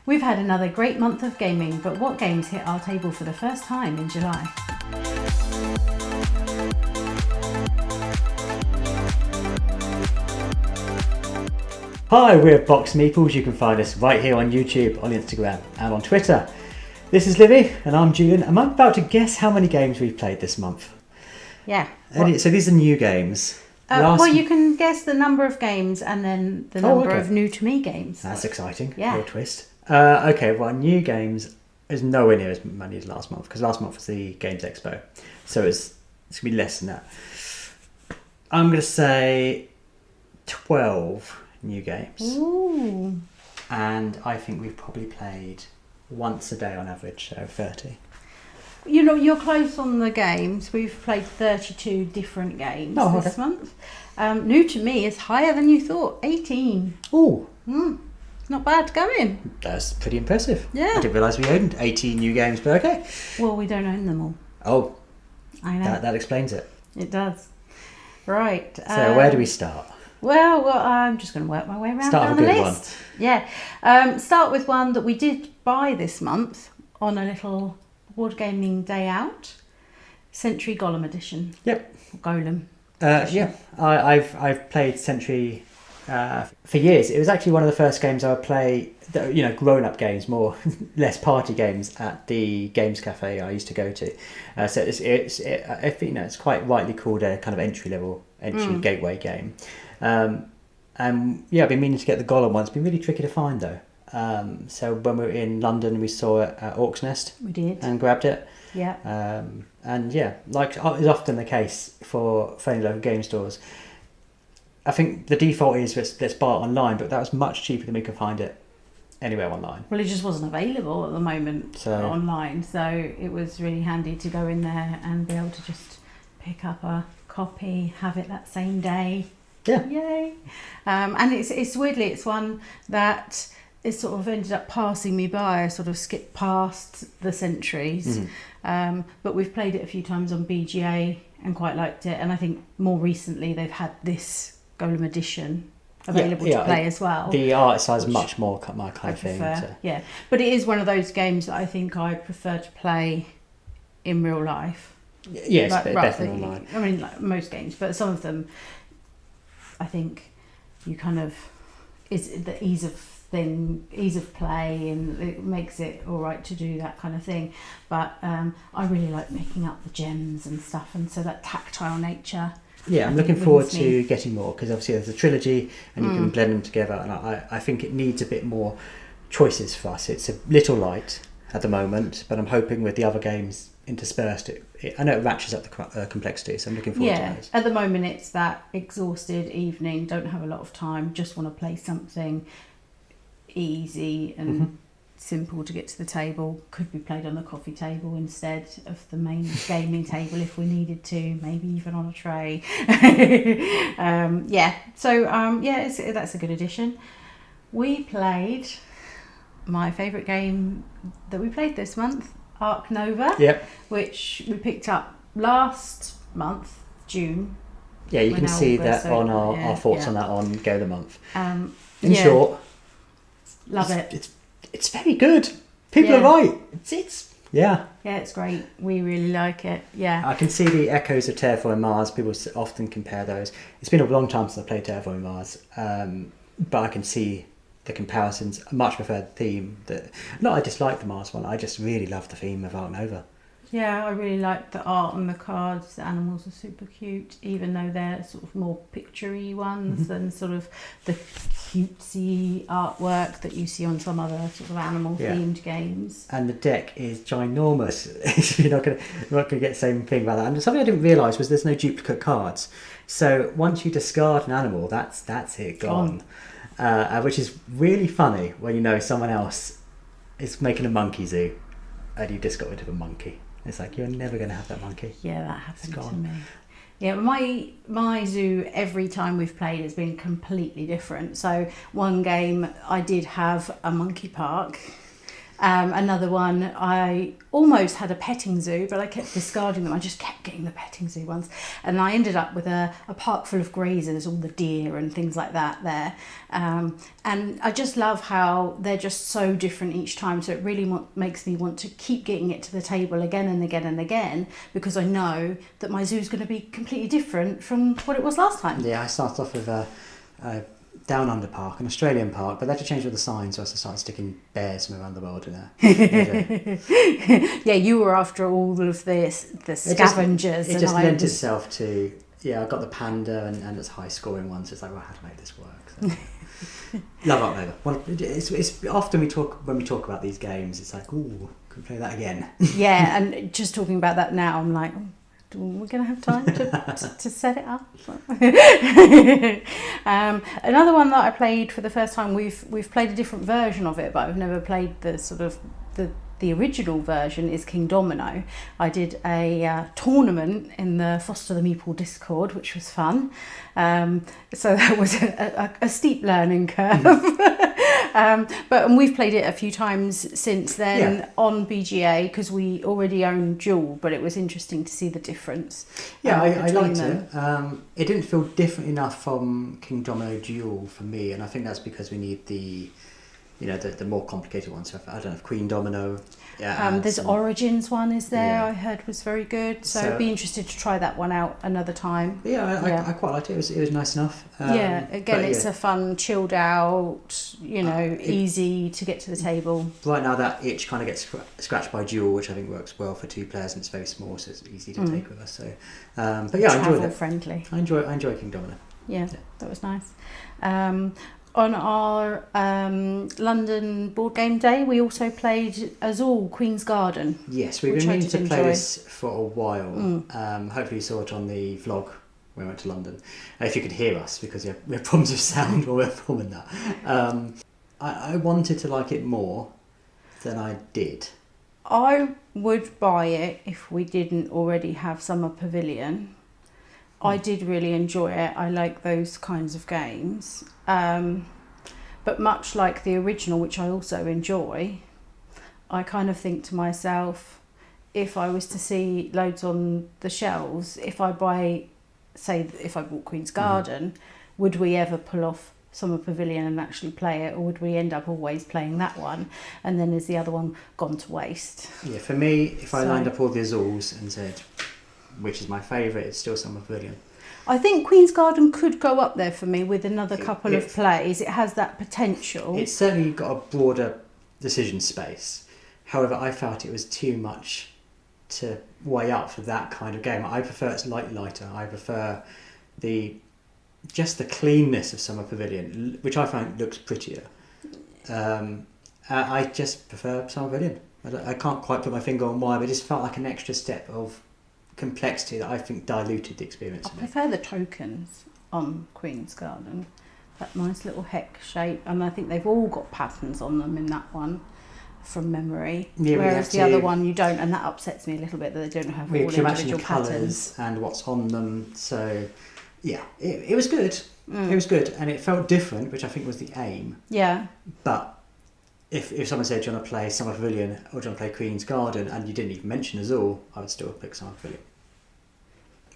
We've had another great month of gaming, but what games hit our table for the first time in July? Hi, we're BoxedMeeples. You can find us right here on YouTube, on Instagram and on Twitter. This is Libby and I'm Julian. I'm about to guess how many games we've played this month. Yeah. So these are new games. Well, you can guess the number of games and then the number of new to me games. That's exciting. Yeah. Little twist. Okay, well, new games is nowhere near as many as last month because last month was the Games Expo. So it's going to be less than that. I'm going to say 12 new games. Ooh. And I think we've probably played once a day on average, so 30. You know, you're close on the games. We've played 32 different games this month. New to me is higher than you thought, 18. Ooh. Not bad going. That's pretty impressive. Yeah. I didn't realise we owned 18 new games, but okay. Well, we don't own them all. Oh. I know. That explains it. It does. Right. So where do we start? Well, I'm just going to work my way around Start down with the a good list. Yeah. Start with one that we did buy this month on a little board gaming day out. Century Golem edition. Yep. Golem. Yeah. I've played Century for years. It was actually one of the first games I would play, grown-up games, less party games at the games cafe I used to go to. So it's quite rightly called a kind of entry gateway game. And yeah, I've been meaning to get the Golem one. It's been really tricky to find though. So when we were in London, we saw it at Orcs Nest. We did. And grabbed it. Yeah. And yeah, like is often the case for any local game stores. I think the default is let's buy it online, but that was much cheaper than we could find it anywhere online. Well, it just wasn't available at the moment online, so it was really handy to go in there and be able to just pick up a copy, have it that same day. Yeah. Yay. And it's weirdly, it's one that it sort of ended up passing me by. I sort of skipped past the Centuries. But we've played it a few times on BGA and quite liked it. And I think more recently they've had this Golem edition available to play as well. The art size is much more my kind of thing. Yeah, but it is one of those games that I think I prefer to play in real life. Yes, better than online. I mean, like most games, but some of them, I think you kind of is the ease of play, and it makes it all right to do that kind of thing. But I really like making up the gems and stuff, and so that tactile nature. Yeah, I'm looking forward to getting more because obviously there's a trilogy and you can blend them together, and I think it needs a bit more choices for us. It's a little light at the moment, but I'm hoping with the other games interspersed, I know it ratchets up the complexity, so I'm looking forward to those. At the moment it's that exhausted evening, don't have a lot of time, just want to play something easy and simple to get to the table. Could be played on the coffee table instead of the main gaming table if we needed to, maybe even on a tray. That's a good addition. We played my favourite game that we played this month, Ark Nova, which we picked up last month, June. Yeah, you can see that on our thoughts on that on Go of the Month. In short, love it. It's very good. People are right. It's great. We really like it. Yeah. I can see the echoes of Terraforming Mars. People often compare those. It's been a long time since I played Terraforming Mars, but I can see the comparisons. I much prefer the theme. I dislike the Mars one. I just really love the theme of Ark Nova. Yeah, I really like the art on the cards. The animals are super cute, even though they're sort of more picture-y ones than sort of the cutesy artwork that you see on some other sort of animal-themed games. And the deck is ginormous. You're not gonna get the same thing about that. And something I didn't realise was there's no duplicate cards. So once you discard an animal, that's it, gone. Which is really funny when you know someone else is making a monkey zoo and you just got rid of a monkey. It's like, you're never going to have that monkey. Yeah, that happened to me. Yeah, my zoo every time we've played has been completely different. So one game I did have a monkey park Another one, I almost had a petting zoo, but I kept discarding them. I just kept getting the petting zoo ones. And I ended up with a park full of grazers, all the deer and things like that there. And I just love how they're just so different each time. So it really makes me want to keep getting it to the table again and again and again, because I know that my zoo's going to be completely different from what it was last time. Yeah, I started off with a Down Under Park, an Australian park, but they had to change all the signs, so I started sticking bears from around the world in there. Yeah, you were after all of the scavengers. It just lent itself to, I got the panda and it's high scoring ones. It's like, well, how to make this work? So. Love Ark Nova. Well, it's often when we talk about these games, it's like, ooh, could we play that again? Yeah, and just talking about that now, I'm like, we're going to have time to set it up. Another one that I played for the first time, we've played a different version of it, but I've never played the sort of the original version, is Kingdomino. I did a tournament in the Foster the Meeple Discord, which was fun. So that was a steep learning curve. But we've played it a few times since then on BGA, because we already own Duel, but it was interesting to see the difference. Yeah, I liked it. It didn't feel different enough from Kingdomino Duel for me, and I think that's because we need the more complicated ones. So I don't know if Queen Domino. Yeah. There's Origins one is there. I heard was very good. So I'd be interested to try that one out another time. I quite liked it. It was nice enough. It's a fun, chilled out, easy to get to the table. Right now that itch kind of gets scratched by Duel, which I think works well for 2 players, and it's very small, so it's easy to take with us. So, I enjoyed it. Friendly. I enjoy King Domino. Yeah, that was nice. On our London board game day, we also played Azul, Queen's Garden. Yes, we've been meaning to play this for a while. Hopefully you saw it on the vlog when we went to London. If you could hear us, because we have problems with sound while we're filming that. I wanted to like it more than I did. I would buy it if we didn't already have Summer Pavilion. I did really enjoy it. I like those kinds of games. But much like the original, which I also enjoy, I kind of think to myself, if I was to see loads on the shelves, if I bought Queen's Garden, would we ever pull off Summer Pavilion and actually play it, or would we end up always playing that one, and then is the other one gone to waste? Yeah, for me, if I lined up all the Azuls and said which is my favourite, it's still Summer Pavilion. I think Queen's Garden could go up there for me with another couple of plays. It has that potential. It's certainly got a broader decision space. However, I felt it was too much to weigh up for that kind of game. I prefer it's lighter. I prefer just the cleanness of Summer Pavilion, which I find looks prettier. I just prefer Summer Pavilion. I can't quite put my finger on why, but it just felt like an extra step of complexity that I think diluted the experience. I prefer the tokens on Queen's Garden, that nice little hex shape, and I think they've all got patterns on them in that one from memory, whereas the other one you don't, and that upsets me a little bit that they don't have all individual patterns and what's on them. So yeah, it was good. It was good, and it felt different, which I think was the aim. Yeah, but if someone said, do you want to play Summer Pavilion or do you want to play Queen's Garden, and you didn't even mention Azul, I would still pick Summer Pavilion.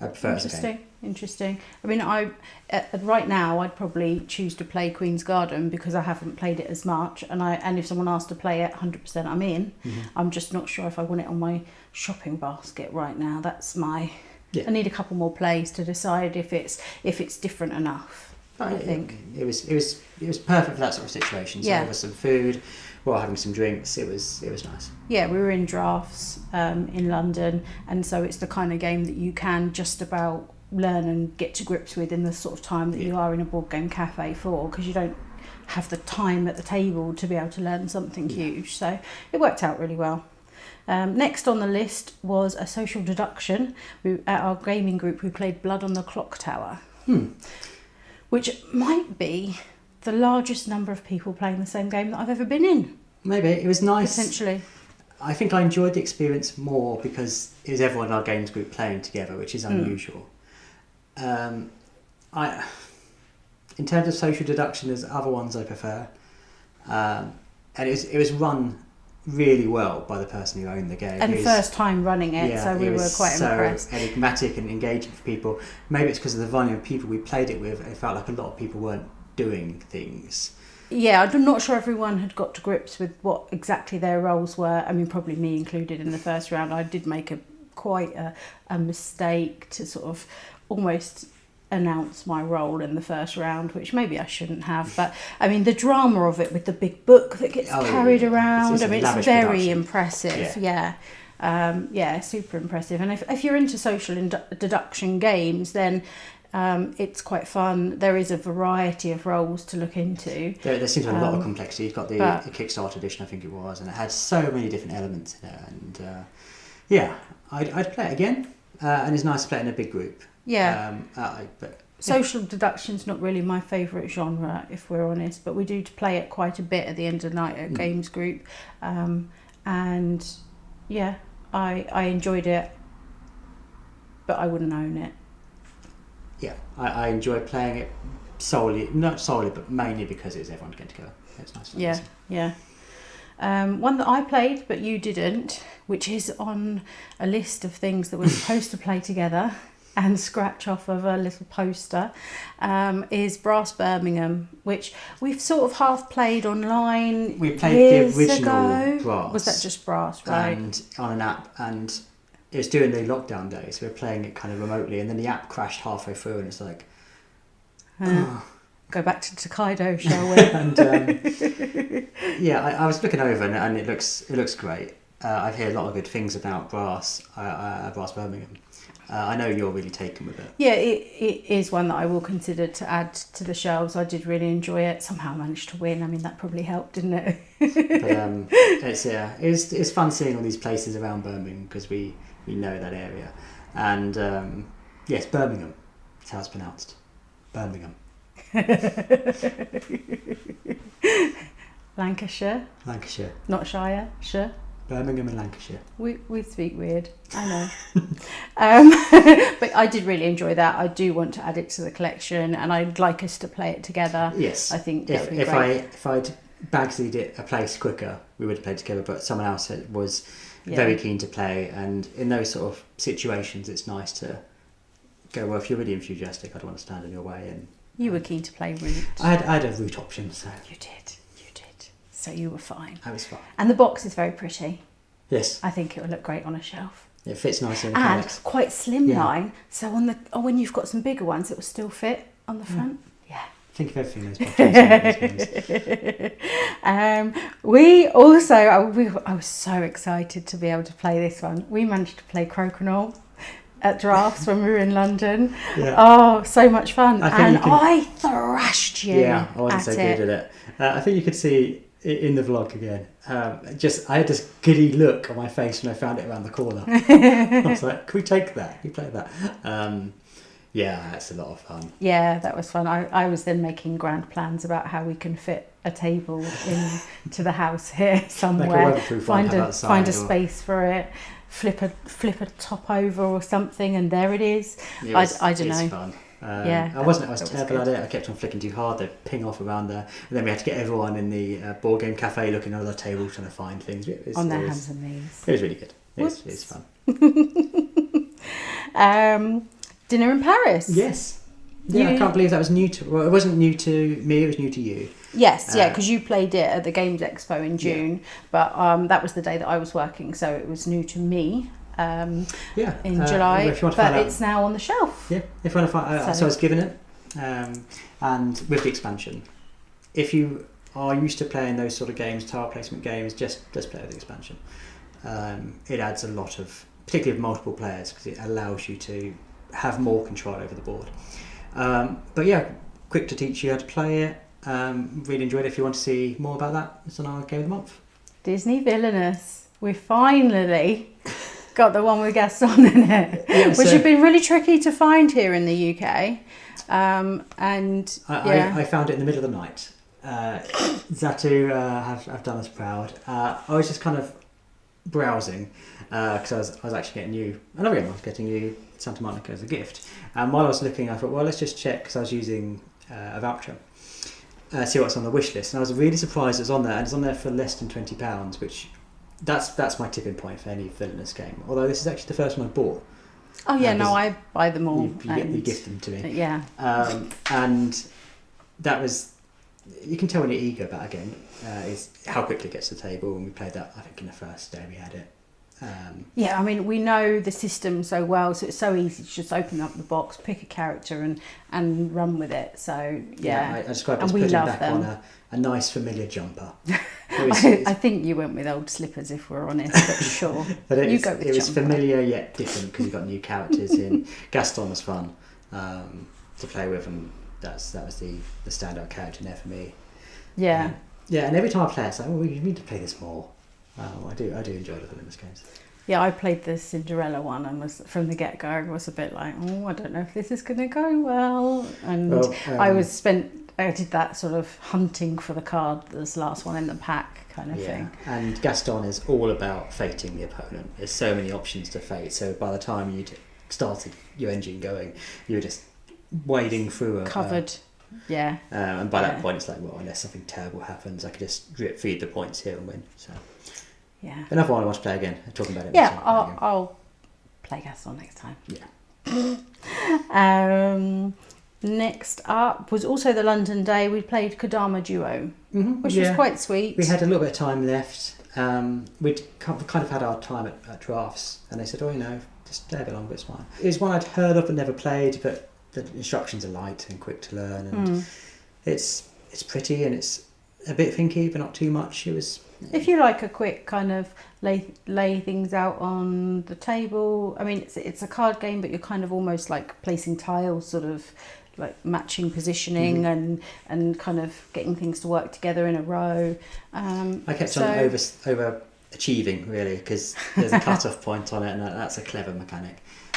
I prefer it as a game. Interesting. I mean, right now I'd probably choose to play Queen's Garden because I haven't played it as much, and if someone asked to play it, 100% I'm in. I'm just not sure if I want it on my shopping basket right now. That's I need a couple more plays to decide if it's different enough. I think it was perfect for that sort of situation. So there was some food, while having some drinks. It was nice. Yeah, we were in drafts in London, and so it's the kind of game that you can just about learn and get to grips with in the sort of time that you are in a board game cafe for, because you don't have the time at the table to be able to learn something huge. So it worked out really well. Next on the list was a social deduction. At our gaming group, we played Blood on the Clocktower. Which might be the largest number of people playing the same game that I've ever been in. Maybe. It was nice. Potentially. I think I enjoyed the experience more because it was everyone in our games group playing together, which is unusual. In terms of social deduction, there's other ones I prefer. And it was run really well by the person who owned the game. And first time running it, so we were quite impressed. Enigmatic and engaging for people. Maybe it's because of the volume of people we played it with. It felt like a lot of people weren't doing things. Yeah, I'm not sure everyone had got to grips with what exactly their roles were. I mean, probably me included in the first round. I did make quite a mistake to sort of almost announce my role in the first round, which maybe I shouldn't have. But I mean, the drama of it with the big book that gets carried around, it's very production. Impressive. Yeah, super impressive. And if you're into social deduction games, then it's quite fun. There is a variety of roles to look into. There seems a lot of complexity. You've got the Kickstarter edition, I think it was, and it had so many different elements in it. And I'd play it again. And it's nice to play it in a big group. Yeah. Social deduction's not really my favourite genre, if we're honest, but we do play it quite a bit at the end of the night at Games Group. And yeah, I enjoyed it, but I wouldn't own it. Yeah, I enjoy playing it not solely, but mainly because it's everyone getting together. It's nice. Yeah. One that I played, but you didn't, which is on a list of things that we're supposed to play together and scratch off of a little poster, is Brass Birmingham, which we've sort of half played online. We played the original ago. Brass. Was that just Brass, right? And on an app, and it was during the lockdown days, so we were playing it kind of remotely, and then the app crashed halfway through, and it's like, go back to Tokaido, shall we? And I was looking over, and it looks great. I've heard a lot of good things about Brass Birmingham. I know you're really taken with it. Yeah, it is one that I will consider to add to the shelves. I did really enjoy it. Somehow I managed to win. I mean, that probably helped, didn't it? But it's fun seeing all these places around Birmingham because we know that area. And yes, Birmingham. That's how it's pronounced. Birmingham. Lancashire, not Shire. Shire. Birmingham and Lancashire. We speak weird, I know. But I did really enjoy that. I do want to add it to the collection, and I'd like us to play it together. Yes, I think that'd be great. If I'd Bagsied it a place quicker, we would have played together. But someone else was very keen to play, and in those sort of situations, it's nice to go. Well, if you're really enthusiastic, I don't want to stand in your way. And you were keen to play route. I had a route option, so you did. So you were fine. I was fine. And the box is very pretty. Yes. I think it would look great on a shelf. It fits nicely in the and comics. Quite slimline. So when you've got some bigger ones, it will still fit on the front. Yeah. Think of everything those boxes. We also, I was so excited to be able to play this one. We managed to play Crokinole at drafts when we were in London. Yeah. Oh, so much fun. I thrashed you. Yeah, I wasn't so good at it. I think you could see in the vlog again. I had this giddy look on my face when I found it around the corner. I was like, can we take that? Can we play that? That's a lot of fun. Yeah, that was fun. I was then making grand plans about how we can fit a table into the house here somewhere. Find a space for it. Flip a top over or something, and there it is. I don't know. It's fun. I was terrible at it. I kept on flicking too hard. They'd ping off around there, and then we had to get everyone in the board game cafe looking at other tables trying to find things. On their hands and knees. It was really good. It's fun. Dinner in Paris. Yes. Yeah, I can't believe that was new to. Well, it wasn't new to me. It was new to you. Yes, because you played it at the Games Expo in June, but that was the day that I was working, so it was new to me. In July, but it's now on the shelf. Yeah, if you want to find, so I was given it, and with the expansion, if you are used to playing those sort of games, tile placement games, just play with the expansion. It adds a lot of, particularly with multiple players, because it allows you to have more control over the board. But yeah, quick to teach you how to play it. Really enjoyed it. If you want to see more about that, it's on our Game of the Month. Disney Villainous. We finally got the one with Gaston in it, which had been really tricky to find here in the UK. I found it in the middle of the night. Zatu have done us proud. I was just kind of browsing because I was actually getting you another game. I was getting you Santa Monica as a gift, and while I was looking, I thought, well, let's just check, because I was using a voucher. See what's on the wish list, and I was really surprised it was on there, and it's on there for less than £20, which that's my tipping point for any Villainous game. Although this is actually the first one I bought. Oh yeah, no, I buy them all. You gift them to me. Yeah. And that was, you can tell when you're eager about a game, is how quickly it gets to the table, and we played that, I think, in the first day we had it. Yeah, I mean, we know the system so well, so it's so easy to just open up the box, pick a character and run with it. So, yeah. I described it as putting back on a nice familiar jumper. I think you went with old slippers, if we're honest, but sure. But it was familiar yet different, because you've got new characters in. Gaston was fun to play with, and that was the standout character in there for me. Yeah. Yeah, and every time I play it, it's like, we need to play this more. I do enjoy the Villainous games. Yeah, I played the Cinderella one, and was from the get-go, I was a bit like, I don't know if this is going to go well. And I did that sort of hunting for the card, this last one in the pack kind of thing. And Gaston is all about fating the opponent. There's so many options to fate, so by the time you'd started your engine going, you were just wading through covered. Yeah. And by that point, it's like, well, unless something terrible happens, I could just drip feed the points here and win. So, yeah. Another one I want to play again. Talking about it. Yeah, I'll play Gaston next time. Yeah. Next up was also the London day. We played Kodama Duo, which was quite sweet. We had a little bit of time left. We'd kind of had our time at drafts, and they said, just stay a bit longer, it's fine. It was one I'd heard of but never played, but the instructions are light and quick to learn, and it's pretty, and it's a bit thinky, but not too much. It was. If you like a quick kind of lay things out on the table, I mean, it's a card game, but you're kind of almost like placing tiles, sort of like matching positioning and kind of getting things to work together in a row. I kept on over achieving, really, because there's a cut-off point on it, and that's a clever mechanic.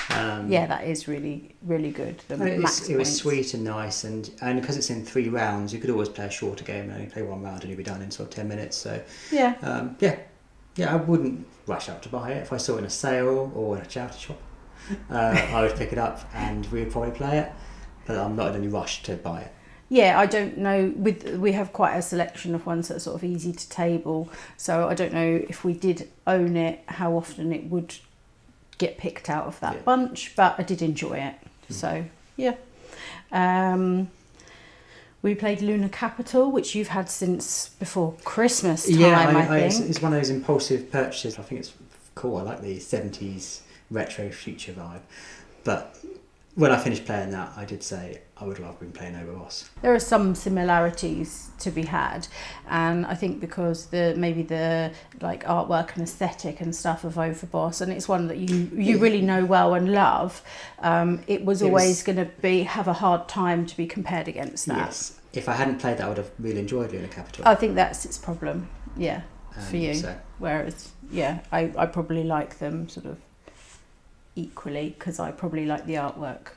That is really, really good. It was sweet and nice, and because it's in 3 rounds, you could always play a shorter game and only play 1 round and you'll be done in sort of 10 minutes. So I wouldn't rush out to buy it. If I saw it in a sale or in a charity shop, I would pick it up and we would probably play it, but I'm not in any rush to buy it. Yeah, I don't know. We have quite a selection of ones that are sort of easy to table, so I don't know if we did own it, how often it would get picked out of that bunch, but I did enjoy it. So yeah. We played Lunar Capital, which you've had since before Christmas time, I think. It's one of those impulsive purchases. I think it's cool. I like the 70s retro future vibe. But when I finished playing that, I did say I would rather been playing Overboss. There are some similarities to be had, and I think because maybe the like artwork and aesthetic and stuff of Overboss, and it's one that you really know well and love. It was always going to have a hard time to be compared against that. Yes, if I hadn't played that, I would have really enjoyed Lunar Capital. I think that's its problem. Yeah, for you. So. Whereas, I probably like them sort of equally, because I probably like the artwork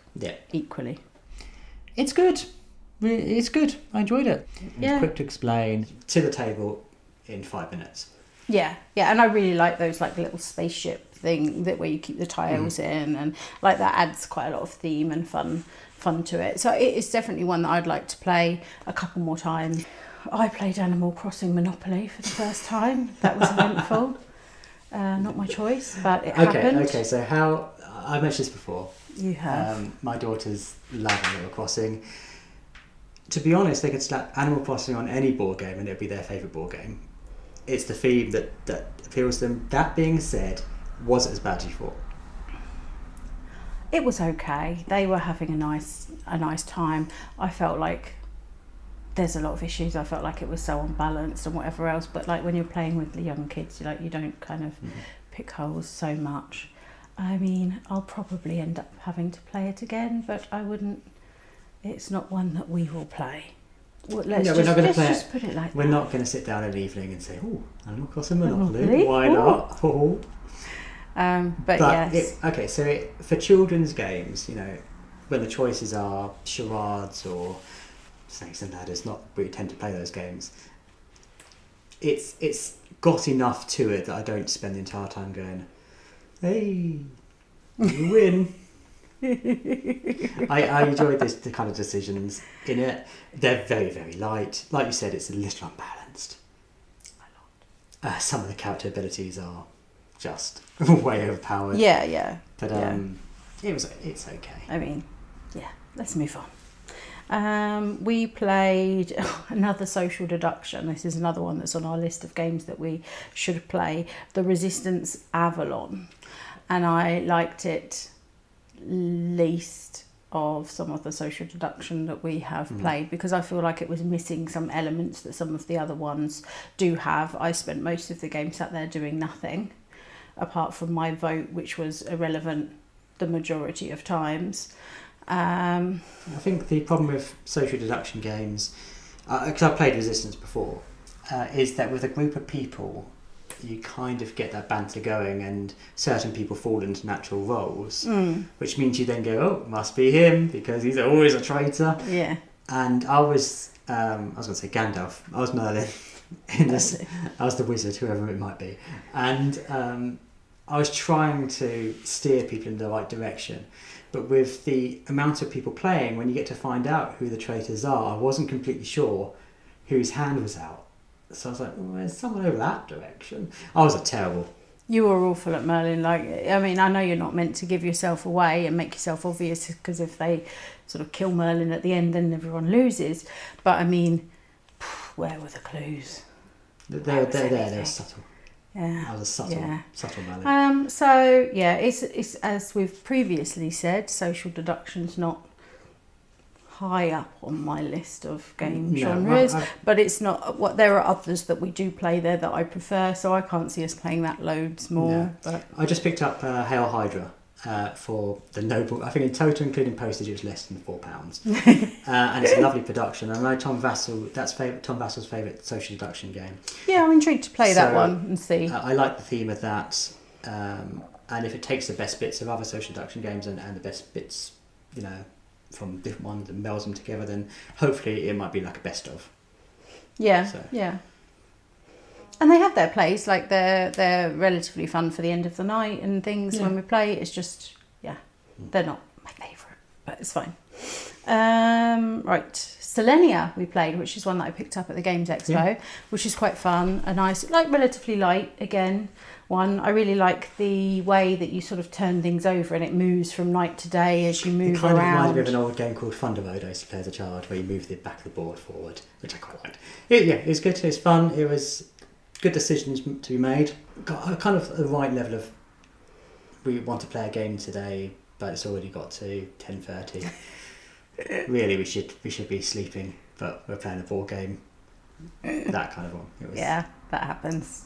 equally. It's good. It's good. I enjoyed it. It's quick to explain. To the table in 5 minutes. Yeah, and I really like those like little spaceship thing where you keep the tiles in, and like that adds quite a lot of theme and fun to it. So it is definitely one that I'd like to play a couple more times. I played Animal Crossing Monopoly for the first time. That was eventful. Not my choice, but it happened. Okay, so how... I mentioned this before. You have. My daughters love Animal Crossing. To be honest, they could slap Animal Crossing on any board game and it would be their favourite board game. It's the theme that appeals to them. That being said, was it as bad as you thought? It was okay. They were having a nice time. I felt like there's a lot of issues. I felt like it was so unbalanced and whatever else. But like when you're playing with the young kids, you don't kind of pick holes so much. I mean, I'll probably end up having to play it again, but I wouldn't. It's not one that we will play. Well, we're not going to play it. Put it like we're not going to sit down in the evening and say, "Oh, Animal Crossing Monopoly. Why not?" Oh. But yes. For children's games, when the choices are charades or snakes and ladders, not really tend to play those games. It's got enough to it that I don't spend the entire time going, "Hey, you win." I enjoyed the kind of decisions in it. They're very, very light. Like you said, it's a little unbalanced. some of the character abilities are just way overpowered. Yeah. But it's okay. I mean, yeah. Let's move on. We played another social deduction. This is another one that's on our list of games that we should play. The Resistance Avalon, and I liked it least of some of the social deduction that we have played, because I feel like it was missing some elements that some of the other ones do have. I spent most of the game sat there doing nothing apart from my vote, which was irrelevant the majority of times. I think the problem with social deduction games, because I've played Resistance before, is that with a group of people you kind of get that banter going, and certain people fall into natural roles, which means you then go, oh, must be him because he's always a traitor. Yeah. And I was going to say Gandalf. I was Merlin. I was the wizard, whoever it might be, and I was trying to steer people in the right direction. But with the amount of people playing, when you get to find out who the traitors are, I wasn't completely sure whose hand was out. So I was like, well, there's someone over that direction. I was terrible. You were awful at Merlin. Like, I mean, I know you're not meant to give yourself away and make yourself obvious, because if they sort of kill Merlin at the end, then everyone loses. But I mean, where were the clues? They were subtle. Yeah. I was a subtle Merlin. So yeah, it's as we've previously said, social deduction's not high up on my list of game genres, but it's not what there are others that we do play there that I prefer, so I can't see us playing that loads more. No. But I just picked up Hail Hydra for the noble. I think in total, including postage, it was less than £4, and it's a lovely production. I know Tom Vassal's favourite social deduction game. Yeah, I'm intrigued to play that one and see. I like the theme of that, and if it takes the best bits of other social deduction games and the best bits, from different ones and melds them together, then hopefully it might be like a best of. Yeah, yeah. And they have their place, like they're relatively fun for the end of the night and things when we play. It's just, they're not my favourite, but it's fine. Right, Solenia we played, which is one that I picked up at the Games Expo, which is quite fun, a nice, like relatively light again. One, I really like the way that you sort of turn things over and it moves from night to day as you move around. It kind of reminds me of an old game called Thunder Mode I used to play as a child, where you move the back of the board forward, which I quite liked. It was good, it was fun, it was good decisions to be made. Got a kind of the right level of, we want to play a game today, but it's already got to 10:30. Really, we should be sleeping, but we're playing a board game. That kind of one. It was, that happens.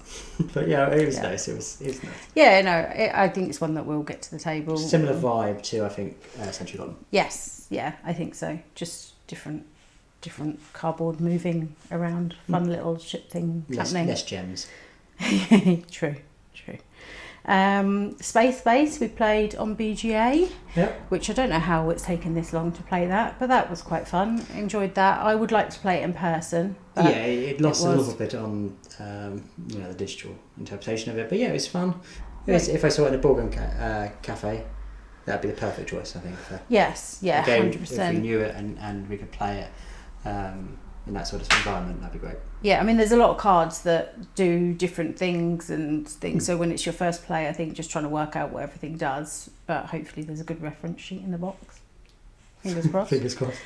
But it was nice. It was nice. Yeah, no, I think it's one that will get to the table. Similar vibe to, I think, Century Golem. Yes, yeah, I think so. Just different cardboard moving around, fun little shit thing happening. Less gems. True. Space Base we played on BGA, which I don't know how it's taken this long to play that, but that was quite fun. Enjoyed that. I would like to play it in person. But it lost a little bit on the digital interpretation of it, but it was fun. If I saw it in a board game cafe, that'd be the perfect choice, I think. For yes, yeah, 100%. If we knew it and we could play it in that sort of environment, that'd be great. Yeah, I mean, there's a lot of cards that do different things and things. So when it's your first play, I think just trying to work out what everything does. But hopefully there's a good reference sheet in the box. Fingers crossed. Fingers crossed.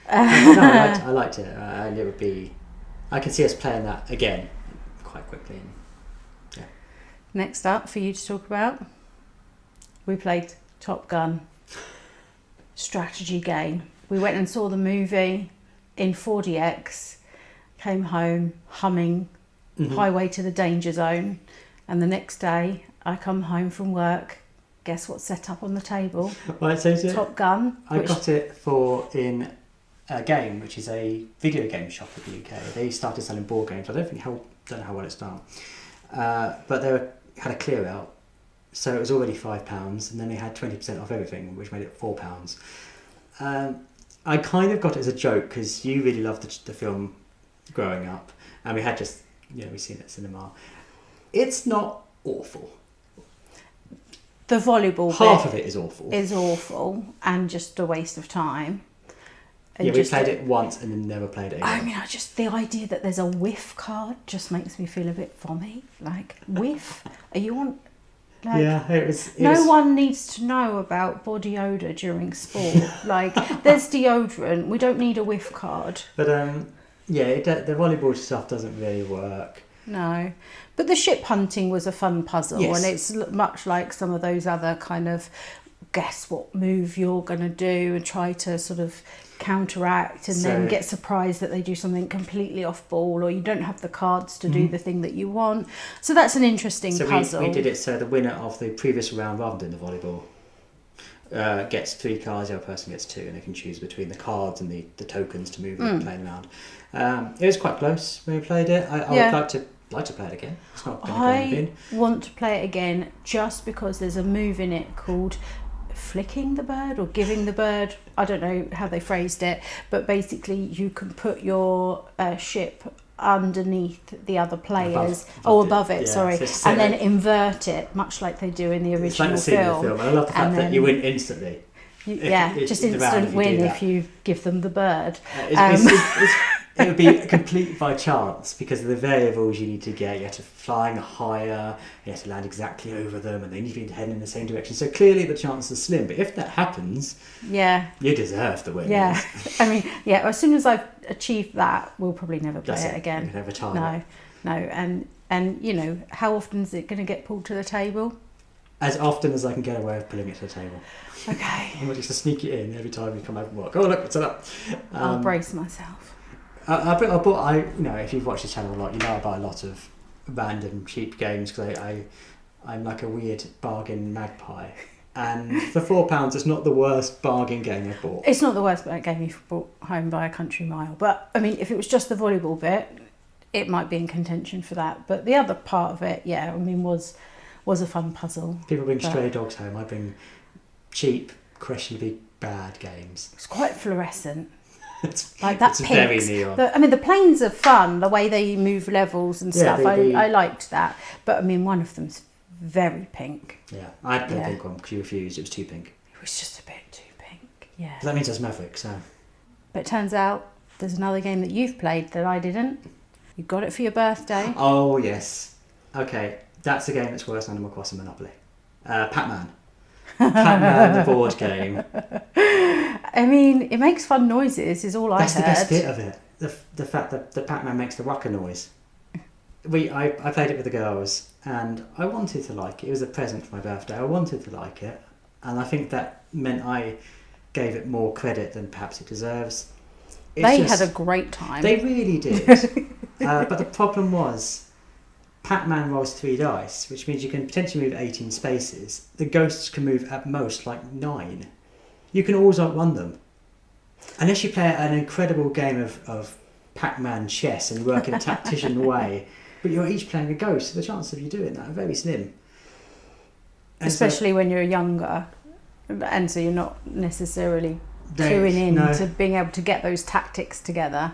I liked it. And it would be... I can see us playing that again quite quickly. Next up for you to talk about, we played Top Gun strategy game. We went and saw the movie in 4DX, came home humming Highway to the Danger Zone, and the next day I come home from work, guess what's set up on the table? Right, so Top Gun. I got it in a game, which is a video game shop in the UK. They started selling board games. I don't know how well it's done, but they had a clear out, so it was already £5, and then they had 20% off everything, which made it £4. I kind of got it as a joke because you really loved the film growing up, and we had just we've seen it at cinema. It's not awful. The volleyball half of it is awful. And just a waste of time. And Yeah, we just played it once and then never played it again. I mean, the idea that there's a whiff card just makes me feel a bit vommy. Like, whiff? Are you on? Like, yeah, it was. No one needs to know about body odour during sport. Like, there's deodorant. We don't need a whiff card. But yeah, the volleyball stuff doesn't really work. No, but the ship hunting was a fun puzzle, Yes. and it's much like some of those other kind of guess what move you're going to do and try to sort of counteract and then get surprised that they do something completely off ball, or you don't have the cards to do the thing that you want. So that's an interesting puzzle. We did it so the winner of the previous round, rather than the volleyball, gets 3 cards, the other person gets 2, and they can choose between the cards and the tokens to move and play around. It was quite close when we played it. I would like to play it again. It's not going to go in the bin. I want to play it again just because there's a move in it called flicking the bird or giving the bird. I don't know how they phrased it, but basically you can put your ship underneath the other players above it, and then invert it, much like they do in the original film. And I love the fact that you win instantly. Just instant win if you give them the bird. It would be complete by chance because of the variables you need to get. You have to flying higher, you have to land exactly over them, and then you need to head in the same direction. So clearly the chances are slim. But if that happens, you deserve the win. Yeah, I mean, as soon as I've achieved that, we'll probably never play it again. You can never tire. No, and you know, how often is it going to get pulled to the table? As often as I can get away with pulling it to the table. Okay. I'm just to sneak it in every time you come home from work. Oh look, what's up? I'll brace myself. If you've watched this channel a lot, you know I buy a lot of random cheap games because I'm like a weird bargain magpie. And for £4, it's not the worst bargain game I've bought. It's not the worst game you've brought home by a country mile. But I mean, if it was just the volleyball bit, it might be in contention for that. But the other part of it, was a fun puzzle. People bring stray dogs home. I bring cheap, questionably bad games. It's quite fluorescent. It's pinks. Very neon. The planes are fun, the way they move levels and stuff. I liked that. But I mean, one of them's very pink. Yeah, I had the pink one because you refused. It was too pink. It was just a bit too pink, yeah. But that means there's Maverick, so... But it turns out there's another game that you've played that I didn't. You got it for your birthday. Oh, yes. Okay, that's a game that's worse than Animal Crossing Monopoly. Pac Man. Pac Man, the board game. I mean, it makes fun noises, is all I heard. That's the best bit of it. The fact that the Pac Man makes the waka noise. I played it with the girls, and I wanted to like it. It was a present for my birthday. I wanted to like it, and I think that meant I gave it more credit than perhaps it deserves. They had a great time. They really did. But the problem was, Pac-Man rolls 3 dice, which means you can potentially move 18 spaces. The ghosts can move at most like 9. You can always outrun them. Unless you play an incredible game of Pac-Man chess and work in a tactician way, but you're each playing a ghost, so the chances of you doing that are very slim. And especially when you're younger, and so you're not necessarily cluing in to being able to get those tactics together.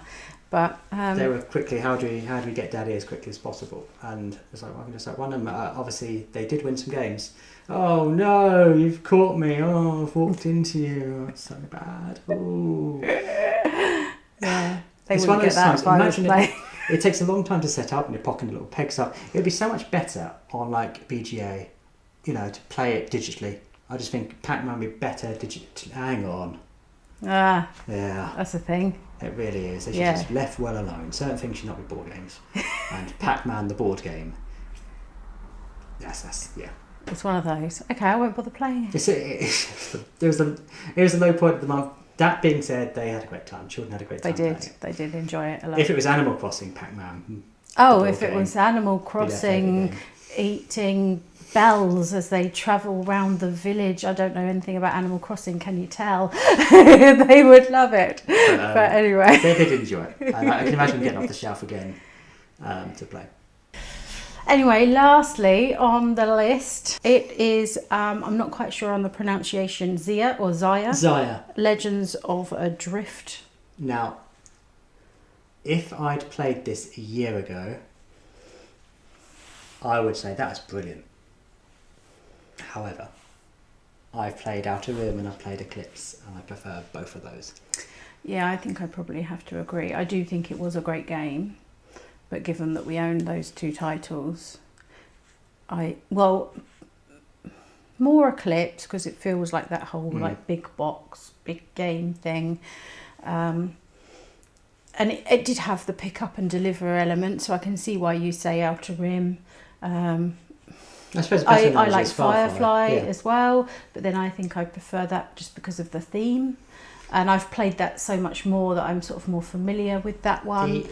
But they were quickly, how do we get Daddy as quickly as possible? And it's like, well, I can just outrun them. Obviously, they did win some games. Oh no, you've caught me. Oh, I've walked into you. It's so bad. Oh. Yeah, they wouldn't get that if I was playing. It takes a long time to set up and you're pocketing the little pegs up. It would be so much better on like BGA, to play it digitally. I just think Pac-Man would be better digitally. Hang on. Yeah. That's the thing. It really is. They should just be left well alone. Certain things should not be board games. And Pac-Man, the board game. Yes, yeah. It's one of those. Okay, I won't bother playing it. It was a low point of the month. That being said, they had a great time. Children had a great time. They did enjoy it a lot. If it was Animal Crossing, Pac-Man. If it was Animal Crossing, eating bells as they travel round the village. I don't know anything about Animal Crossing, can you tell? They would love it. But anyway. They did enjoy it. I can imagine getting off the shelf again to play. Anyway, lastly on the list, it is, I'm not quite sure on the pronunciation, Zia. Legends of Adrift. Now, if I'd played this a year ago, I would say that's brilliant. However, I've played Outer Rim and I've played Eclipse, and I prefer both of those. Yeah, I think I probably have to agree. I do think it was a great game, but given that we own those 2 titles, more Eclipse, because it feels like that whole like big box, big game thing. And it did have the pick up and deliver element, so I can see why you say Outer Rim. I suppose I like Firefly as well, but then I think I prefer that just because of the theme. And I've played that so much more that I'm sort of more familiar with that one.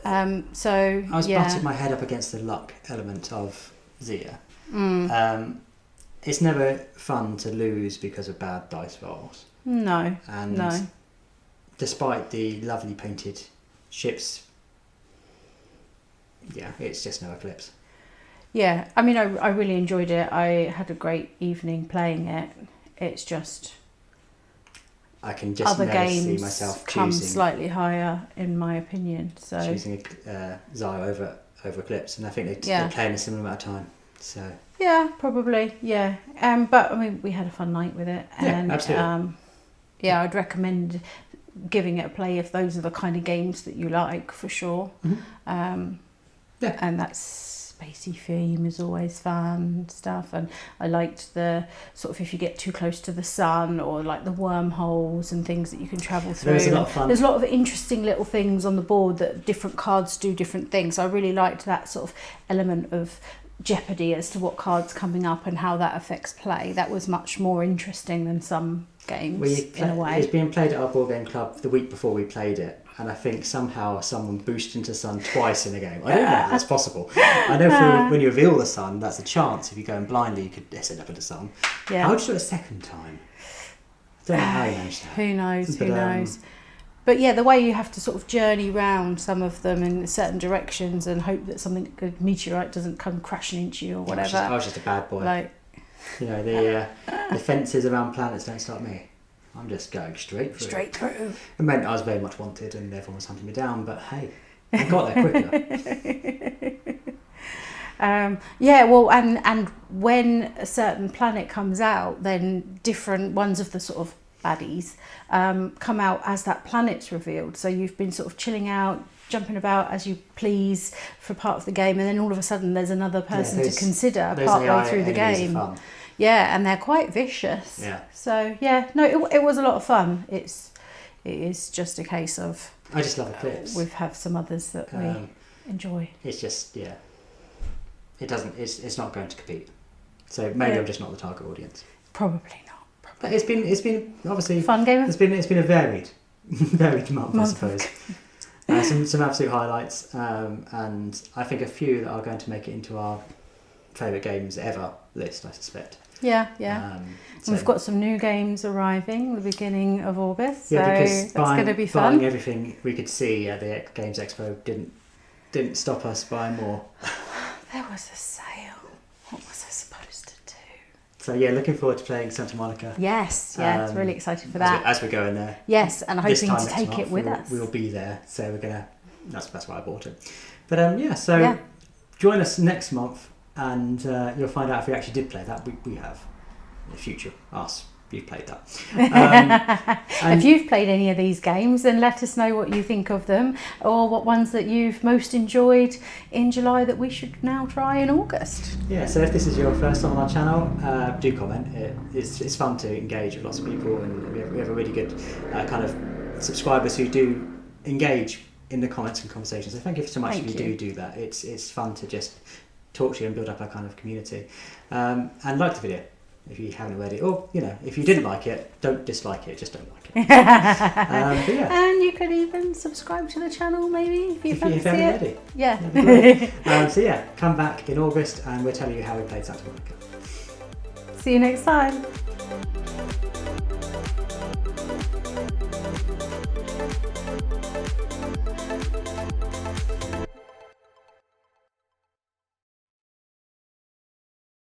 I was butting my head up against the luck element of Zia. It's never fun to lose because of bad dice rolls. No. Despite the lovely painted ships, it's just no Eclipse. Yeah, I mean, I really enjoyed it. I had a great evening playing it. It's just I can just other never games see myself come choosing slightly higher, in my opinion. So choosing Zia over Eclipse, and I think they play in a similar amount of time. So yeah, probably but I mean, we had a fun night with it, and absolutely. I'd recommend giving it a play if those are the kind of games that you like, for sure. And that's spacey theme is always fun and stuff, and I liked the sort of if you get too close to the sun, or like the wormholes and things that you can travel through. There's a lot of fun. There's a lot of interesting little things on the board that different cards do different things. So I really liked that sort of element of jeopardy as to what cards coming up and how that affects play. That was much more interesting than some games in a way. It's being played at our board game club the week before we played it, and I think somehow someone boosted into sun twice in a game. I don't know if that's possible. I know when you reveal the sun, that's a chance. If you go in blindly, you could end up in the sun. Yeah. How would you do it a second time? I don't know how you managed that. Who knows? But yeah, the way you have to sort of journey round some of them in certain directions and hope that something, a meteorite doesn't come crashing into you or whatever. I was just a bad boy. The fences around planets don't stop me. I'm just going straight through. It meant I was very much wanted and everyone was hunting me down, but hey, I got there quicker. And when a certain planet comes out, then different ones of the sort of baddies come out as that planet's revealed. So you've been sort of chilling out, jumping about as you please for part of the game, and then all of a sudden there's another person to consider partway through the game. Yeah, and they're quite vicious. Yeah. So it was a lot of fun. It is just a case of I just love Eclipse. We have some others that we enjoy. It's just it doesn't. It's not going to compete. So maybe I'm just not the target audience. Probably not. But it's been obviously fun game. It's been a varied month, I suppose. Some absolute highlights, and I think a few that are going to make it into our favourite games ever list, I suspect. Yeah. We've got some new games arriving the beginning of August, so because that's going to be fun. Buying everything we could see at the Games Expo didn't stop us buying more. There was a sale. What was I supposed to do? So looking forward to playing Santa Monica. Yes, really excited for that. As we go in there. Yes, and hoping to take it with us. We'll be there, so we're gonna. That's why I bought it. But join us next month. And you'll find out if we actually did play that. We have. In the future, you've played that. If you've played any of these games, then let us know what you think of them, or what ones that you've most enjoyed in July that we should now try in August. Yeah, so if this is your first time on our channel, do comment. It's fun to engage with lots of people, and we have a really good kind of subscribers who do engage in the comments and conversations. So thank you so much if you do that. It's fun to just talk to you and build up our kind of community, and like the video if you haven't already, or if you didn't like it, don't dislike it, just don't like it. And you could even subscribe to the channel maybe if you fancy it. So come back in August and we'll tell you how we played Santa Monica. See you next time.